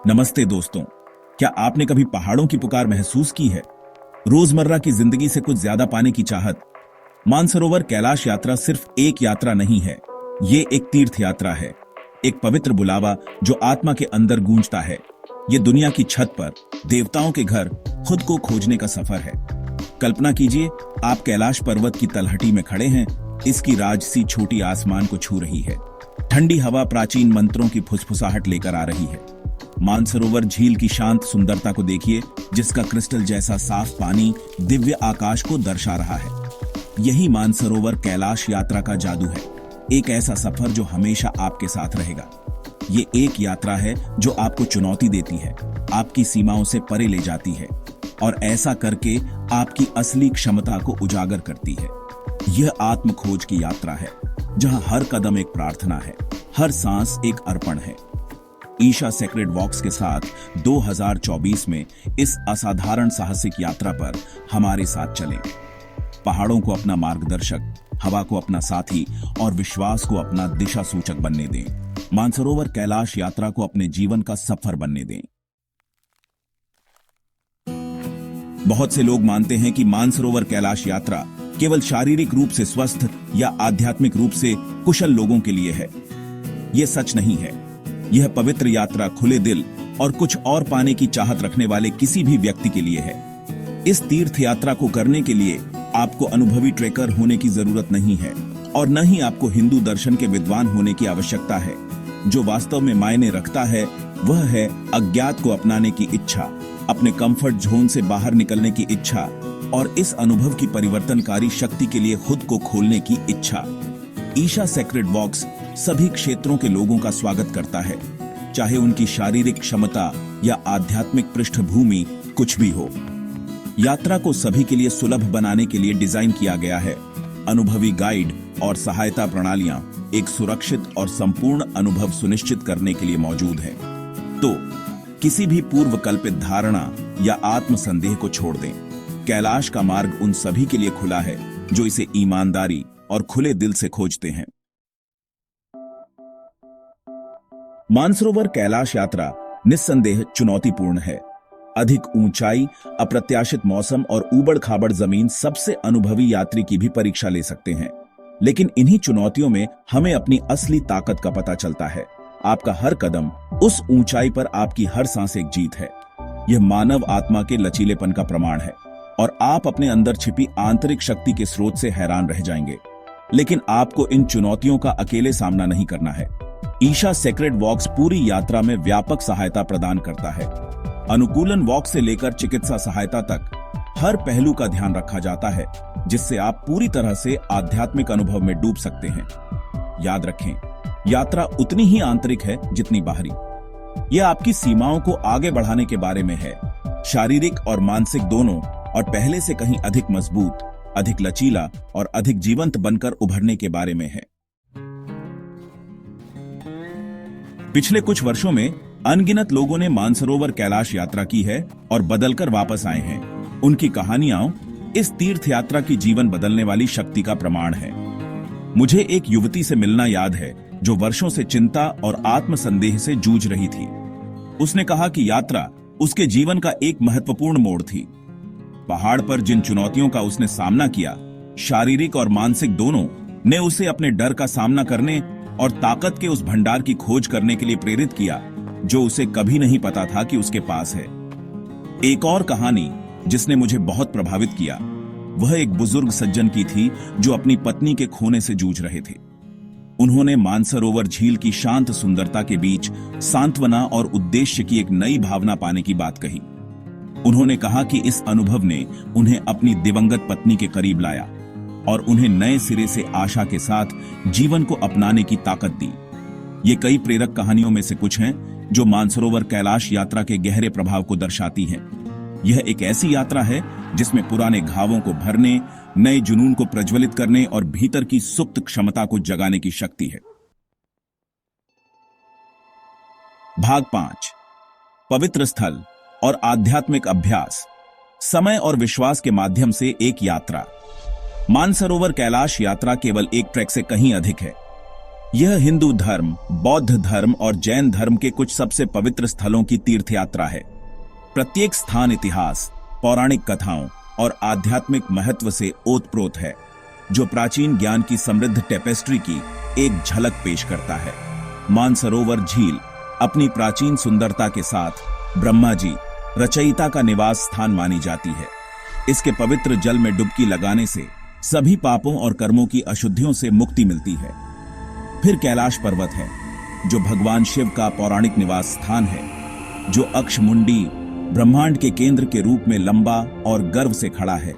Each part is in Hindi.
नमस्ते दोस्तों। क्या आपने कभी पहाड़ों की पुकार महसूस की है? रोजमर्रा की जिंदगी से कुछ ज्यादा पाने की चाहत। मानसरोवर कैलाश यात्रा सिर्फ एक यात्रा नहीं है, ये एक तीर्थ यात्रा है, एक पवित्र बुलावा जो आत्मा के अंदर गूंजता है। ये दुनिया की छत पर देवताओं के घर खुद को खोजने का सफर है। कल्पना कीजिए, आप कैलाश पर्वत की तलहटी में खड़े हैं। इसकी राजसी छोटी आसमान को छू रही है। ठंडी हवा प्राचीन मंत्रों की फुसफुसाहट लेकर आ रही है। मानसरोवर झील की शांत सुंदरता को देखिए, जिसका क्रिस्टल जैसा साफ पानी दिव्य आकाश को दर्शा रहा है। यही मानसरोवर कैलाश यात्रा का जादू है, एक ऐसा सफर जो हमेशा आपके साथ रहेगा। ये एक यात्रा है जो आपको चुनौती देती है, आपकी सीमाओं से परे ले जाती है और ऐसा करके आपकी असली क्षमता को उजागर करती है। यह आत्म खोज की यात्रा है, जहां हर कदम एक प्रार्थना है, हर सांस एक अर्पण है। ईशा सेक्रेड वॉक्स के साथ 2024 में इस असाधारण साहसिक यात्रा पर हमारे साथ चलें। पहाड़ों को अपना मार्गदर्शक, हवा को अपना साथी और विश्वास को अपना दिशा सूचक बनने दें। मानसरोवर कैलाश यात्रा को अपने जीवन का सफर बनने दें। बहुत से लोग मानते हैं कि मानसरोवर कैलाश यात्रा केवल शारीरिक रूप से स्वस्थ या आध्यात्मिक रूप से कुशल लोगों के लिए है। यह सच नहीं है। यह पवित्र यात्रा खुले दिल और कुछ और पाने की चाहत रखने वाले किसी भी व्यक्ति के लिए है। इस तीर्थ यात्रा को करने के लिए आपको अनुभवी ट्रेकर होने की जरूरत नहीं है और न ही आपको हिंदू दर्शन के विद्वान होने की आवश्यकता है। जो वास्तव में मायने रखता है वह है अज्ञात को अपनाने की इच्छा, अपने कंफर्ट जोन से बाहर निकलने की इच्छा और इस अनुभव की परिवर्तनकारी शक्ति के लिए खुद को खोलने की इच्छा। ईशा सेक्रेड वॉक्स सभी क्षेत्रों के लोगों का स्वागत करता है, चाहे उनकी शारीरिक क्षमता या आध्यात्मिक पृष्ठभूमि कुछ भी हो। यात्रा को सभी के लिए सुलभ बनाने के लिए डिजाइन किया गया है। अनुभवी गाइड और सहायता प्रणालियां एक सुरक्षित और संपूर्ण अनुभव सुनिश्चित करने के लिए मौजूद है। तो किसी भी पूर्व कल्पित धारणा या आत्म संदेह को छोड़ दें। कैलाश का मार्ग उन सभी के लिए खुला है जो इसे ईमानदारी और खुले दिल से खोजते हैं। मानसरोवर कैलाश यात्रा निस्संदेह चुनौतीपूर्ण है। अधिक ऊंचाई, अप्रत्याशित मौसम और ऊबड़ खाबड़ जमीन सबसे अनुभवी यात्री की भी परीक्षा ले सकते हैं। लेकिन इन्हीं चुनौतियों में हमें अपनी असली ताकत का पता चलता है। आपका हर कदम, उस ऊंचाई पर आपकी हर सांस एक जीत है। यह मानव आत्मा के लचीलेपन का प्रमाण है और आप अपने अंदर छिपी आंतरिक शक्ति के स्रोत से हैरान रह जाएंगे। लेकिन आपको इन चुनौतियों का अकेले सामना नहीं करना है। ईशा सेक्रेड वॉक्स पूरी यात्रा में व्यापक सहायता प्रदान करता है। अनुकूलन वॉक से लेकर चिकित्सा सहायता तक हर पहलू का ध्यान रखा जाता है, जिससे आप पूरी तरह से आध्यात्मिक अनुभव में डूब सकते हैं। याद रखें, यात्रा उतनी ही आंतरिक है जितनी बाहरी। यह आपकी सीमाओं को आगे बढ़ाने के बारे में है, शारीरिक और मानसिक दोनों, और पहले से कहीं अधिक मजबूत, अधिक लचीला और अधिक जीवंत बनकर उभरने के बारे में है। पिछले कुछ वर्षों में अनगिनत लोगों ने मानसरोवर कैलाश यात्रा की है और बदलकर वापस आए हैं। उनकी कहानियां इस तीर्थ यात्रा की जीवन बदलने वाली शक्ति का प्रमाण है। मुझे एक युवती से मिलना याद है जो वर्षों से चिंता और आत्मसंदेह से जूझ रही थी। उसने कहा कि यात्रा उसके जीवन का एक महत्वपूर्ण मोड़ थी। पहाड़ पर जिन चुनौतियों का उसने सामना किया, शारीरिक और मानसिक दोनों, ने उसे अपने डर का सामना करने और ताकत के उस भंडार की खोज करने के लिए प्रेरित किया जो उसे कभी नहीं पता था कि उसके पास है। एक और कहानी जिसने मुझे बहुत प्रभावित किया, वह एक बुजुर्ग सज्जन की थी जो अपनी पत्नी के खोने से जूझ रहे थे। उन्होंने मानसरोवर झील की शांत सुंदरता के बीच सांत्वना और उद्देश्य की एक नई भावना पाने की बात कही। उन्होंने कहा कि इस अनुभव ने उन्हें अपनी दिवंगत पत्नी के करीब लाया और उन्हें नए सिरे से आशा के साथ जीवन को अपनाने की ताकत दी। ये कई प्रेरक कहानियों में से कुछ हैं जो मानसरोवर कैलाश यात्रा के गहरे प्रभाव को दर्शाती हैं। यह एक ऐसी यात्रा है जिसमें पुराने घावों को भरने, नए जुनून को प्रज्वलित करने और भीतर की सुप्त क्षमता को जगाने की शक्ति है। भाग 5, पवित्र स्थल और आध्यात्मिक अभ्यास, समय और विश्वास के माध्यम से एक यात्रा। मानसरोवर कैलाश यात्रा केवल एक ट्रैक से कहीं अधिक है। यह हिंदू धर्म, बौद्ध धर्म और जैन धर्म के कुछ सबसे पवित्र स्थलों की तीर्थ यात्रा है। प्रत्येक स्थान इतिहास, पौराणिक कथाओं और आध्यात्मिक महत्व से ओतप्रोत है, जो प्राचीन ज्ञान की समृद्ध टेपेस्ट्री की एक झलक पेश करता है। मानसरोवर झील अपनी प्राचीन सुंदरता के साथ ब्रह्मा जी, रचयिता का निवास स्थान मानी जाती है। इसके पवित्र जल में डुबकी लगाने से सभी पापों और कर्मों की अशुद्धियों से मुक्ति मिलती है। फिर कैलाश पर्वत है, जो भगवान शिव का पौराणिक निवास स्थान है, जो अक्षमुंडी ब्रह्मांड के केंद्र के रूप में लंबा और गर्व से खड़ा है।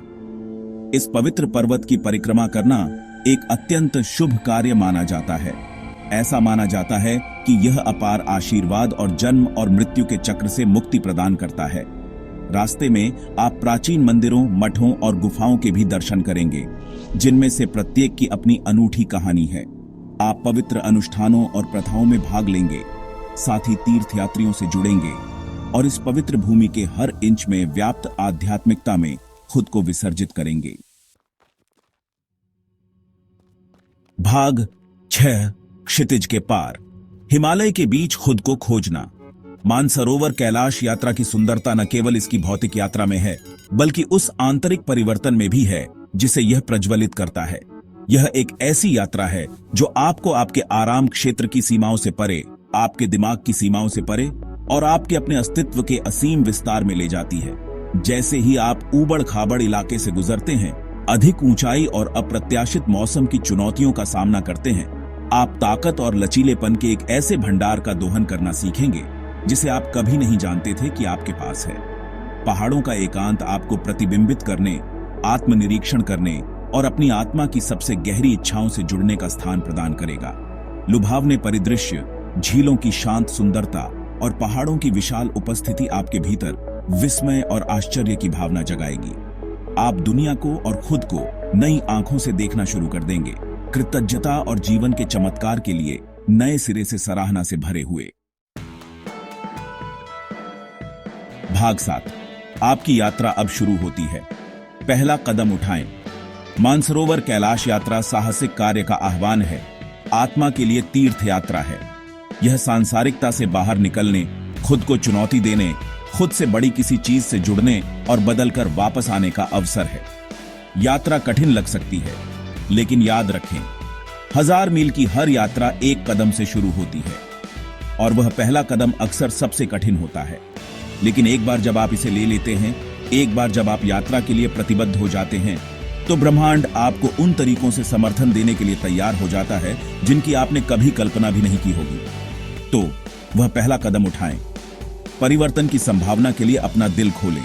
इस पवित्र पर्वत की परिक्रमा करना एक अत्यंत शुभ कार्य माना जाता है। ऐसा माना जाता है कि यह अपार आशीर्वाद और जन्म और मृत्यु के चक्र से मुक्ति प्रदान करता है। रास्ते में आप प्राचीन मंदिरों, मठों और गुफाओं के भी दर्शन करेंगे, जिनमें से प्रत्येक की अपनी अनूठी कहानी है। आप पवित्र अनुष्ठानों और प्रथाओं में भाग लेंगे, साथ ही तीर्थयात्रियों से जुड़ेंगे और इस पवित्र भूमि के हर इंच में व्याप्त आध्यात्मिकता में खुद को विसर्जित करेंगे। भाग 6, क्षितिज के पार, हिमालय के बीच खुद को खोजना। मानसरोवर कैलाश यात्रा की सुंदरता न केवल इसकी भौतिक यात्रा में है, बल्कि उस आंतरिक परिवर्तन में भी है जिसे यह प्रज्वलित करता है। यह एक ऐसी यात्रा है जो आपको आपके आराम क्षेत्र की सीमाओं से परे, आपके दिमाग की सीमाओं से परे और आपके अपने अस्तित्व के असीम विस्तार में ले जाती है। जैसे ही आप ऊबड़ खाबड़ इलाके से गुजरते हैं, अधिक ऊंचाई और अप्रत्याशित मौसम की चुनौतियों का सामना करते हैं, आप ताकत और लचीलेपन के एक ऐसे भंडार का दोहन करना सीखेंगे जिसे आप कभी नहीं जानते थे कि आपके पास है। पहाड़ों का एकांत आपको प्रतिबिंबित करने, आत्मनिरीक्षण करने और अपनी आत्मा की सबसे गहरी इच्छाओं से जुड़ने का स्थान प्रदान करेगा। लुभावने परिदृश्य, झीलों की शांत सुंदरता और पहाड़ों की विशाल उपस्थिति आपके भीतर विस्मय और आश्चर्य की भावना जगाएगी। आप दुनिया को और खुद को नई आंखों से देखना शुरू कर देंगे, कृतज्ञता और जीवन के चमत्कार के लिए नए सिरे से सराहना से भरे हुए। भाग 7, आपकी यात्रा अब शुरू होती है। पहला कदम उठाएं। मानसरोवर कैलाश यात्रा साहसिक कार्य का आह्वान है, आत्मा के लिए तीर्थ यात्रा है। यह सांसारिकता से बाहर निकलने, खुद को चुनौती देने, खुद से बड़ी किसी चीज से जुड़ने और बदलकर वापस आने का अवसर है। यात्रा कठिन लग सकती है, लेकिन याद रखें, 1000 मील की हर यात्रा एक कदम से शुरू होती है और वह पहला कदम अक्सर सबसे कठिन होता है। लेकिन एक बार जब आप इसे ले लेते हैं, एक बार जब आप यात्रा के लिए प्रतिबद्ध हो जाते हैं, तो ब्रह्मांड आपको उन तरीकों से समर्थन देने के लिए तैयार हो जाता है जिनकी आपने कभी कल्पना भी नहीं की होगी। तो वह पहला कदम उठाएं। परिवर्तन की संभावना के लिए अपना दिल खोलें,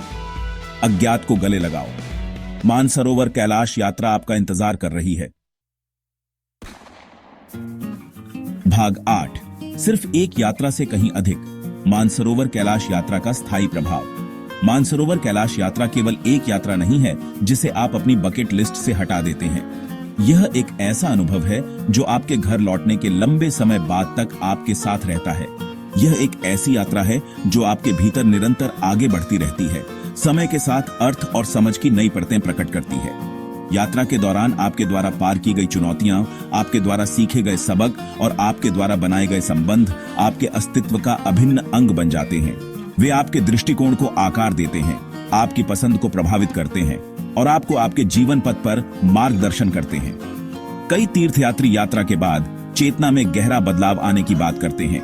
अज्ञात को गले लगाओ। मानसरोवर कैलाश यात्रा आपका इंतजार कर रही है। भाग 8, सिर्फ एक यात्रा से कहीं अधिक, मानसरोवर कैलाश यात्रा का स्थायी प्रभाव। मानसरोवर कैलाश यात्रा केवल एक यात्रा नहीं है जिसे आप अपनी बकेट लिस्ट से हटा देते हैं। यह एक ऐसा अनुभव है जो आपके घर लौटने के लंबे समय बाद तक आपके साथ रहता है। यह एक ऐसी यात्रा है जो आपके भीतर निरंतर आगे बढ़ती रहती है, समय के साथ अर्थ और समझ की नई परतें प्रकट करती है। यात्रा के दौरान आपके द्वारा पार की गई चुनौतियां, आपके द्वारा सीखे गए सबक और आपके द्वारा बनाए गए संबंध आपके अस्तित्व का अभिन्न अंग बन जाते हैं। वे आपके दृष्टिकोण को आकार देते हैं, आपकी पसंद को प्रभावित करते हैं और आपको आपके जीवन पथ पर मार्गदर्शन करते हैं। कई तीर्थयात्री यात्रा के बाद चेतना में गहरा बदलाव आने की बात करते हैं।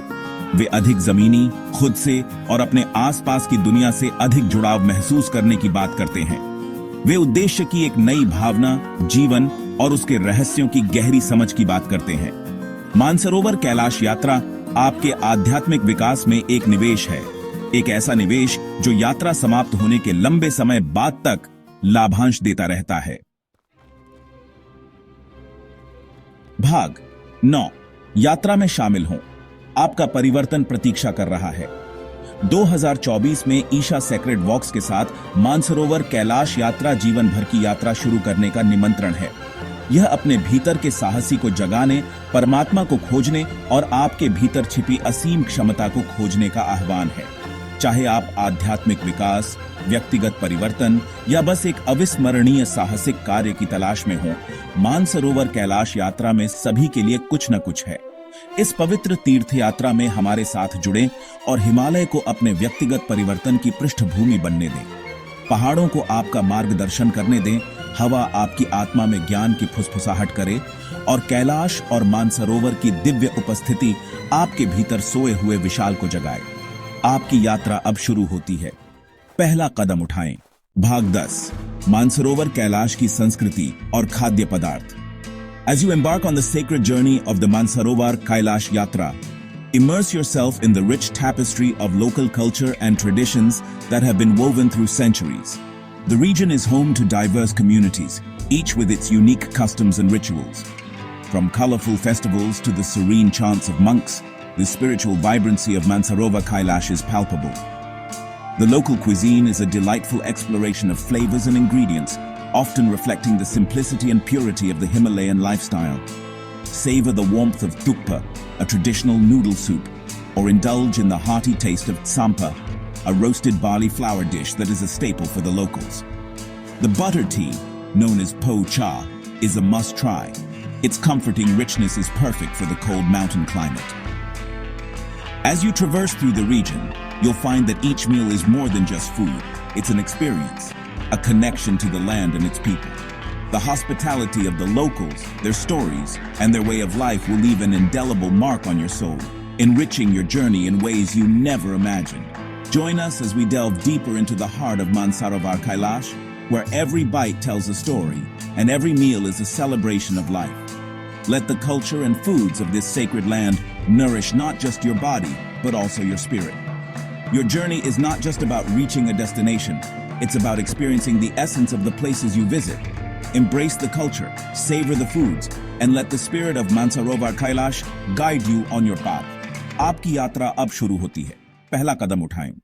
वे अधिक जमीनी, खुद से और अपने आसपास की दुनिया से अधिक जुड़ाव महसूस करने की बात करते हैं। वे उद्देश्य की एक नई भावना, जीवन और उसके रहस्यों की गहरी समझ की बात करते हैं। मानसरोवर कैलाश यात्रा आपके आध्यात्मिक विकास में एक निवेश है, एक ऐसा निवेश जो यात्रा समाप्त होने के लंबे समय बाद तक लाभांश देता रहता है। भाग 9, यात्रा में शामिल हों। आपका परिवर्तन प्रतीक्षा कर रहा है। 2024 में ईशा सेक्रेड वॉक्स के साथ मानसरोवर कैलाश यात्रा जीवन भर की यात्रा शुरू करने का निमंत्रण है। यह अपने भीतर के साहसी को जगाने, परमात्मा को खोजने और आपके भीतर छिपी असीम क्षमता को खोजने का आह्वान है। चाहे आप आध्यात्मिक विकास, व्यक्तिगत परिवर्तन या बस एक अविस्मरणीय साहसिक कार्य की तलाश में हो, मानसरोवर कैलाश यात्रा में सभी के लिए कुछ न कुछ है। इस पवित्र तीर्थ यात्रा में हमारे साथ जुड़ें और हिमालय को अपने व्यक्तिगत परिवर्तन की पृष्ठभूमि बनने दें। पहाड़ों को आपका मार्गदर्शन करने दें, हवा आपकी आत्मा में ज्ञान की फुसफुसाहट करे और कैलाश और मानसरोवर की दिव्य उपस्थिति आपके भीतर सोए हुए विशाल को जगाए। आपकी यात्रा अब शुरू होती है। पहला कदम उठाएं। भाग 10, मानसरोवर कैलाश की संस्कृति और खाद्य पदार्थ। As you embark on the sacred journey of the Mansarovar Kailash Yatra, immerse yourself in the rich tapestry of local culture and traditions that have been woven through centuries. The region is home to diverse communities, each with its unique customs and rituals. From colorful festivals to the serene chants of monks, the spiritual vibrancy of Mansarovar Kailash is palpable. The local cuisine is a delightful exploration of flavors and ingredients, often reflecting the simplicity and purity of the Himalayan lifestyle. Savor the warmth of tukpa, a traditional noodle soup, or indulge in the hearty taste of tsampa, a roasted barley flour dish that is a staple for the locals. The butter tea, known as po cha, is a must-try. Its comforting richness is perfect for the cold mountain climate. As you traverse through the region, you'll find that each meal is more than just food. It's an experience, a connection to the land and its people. The hospitality of the locals, their stories, and their way of life will leave an indelible mark on your soul, enriching your journey in ways you never imagined. Join us as we delve deeper into the heart of Mansarovar Kailash, where every bite tells a story and every meal is a celebration of life. Let the culture and foods of this sacred land nourish not just your body, but also your spirit. Your journey is not just about reaching a destination, it's about experiencing the essence of the places you visit. Embrace the culture, savor the foods, and let the spirit of Mansarovar Kailash guide you on your path. आपकी यात्रा अब शुरू होती है। पहला कदम उठाएं।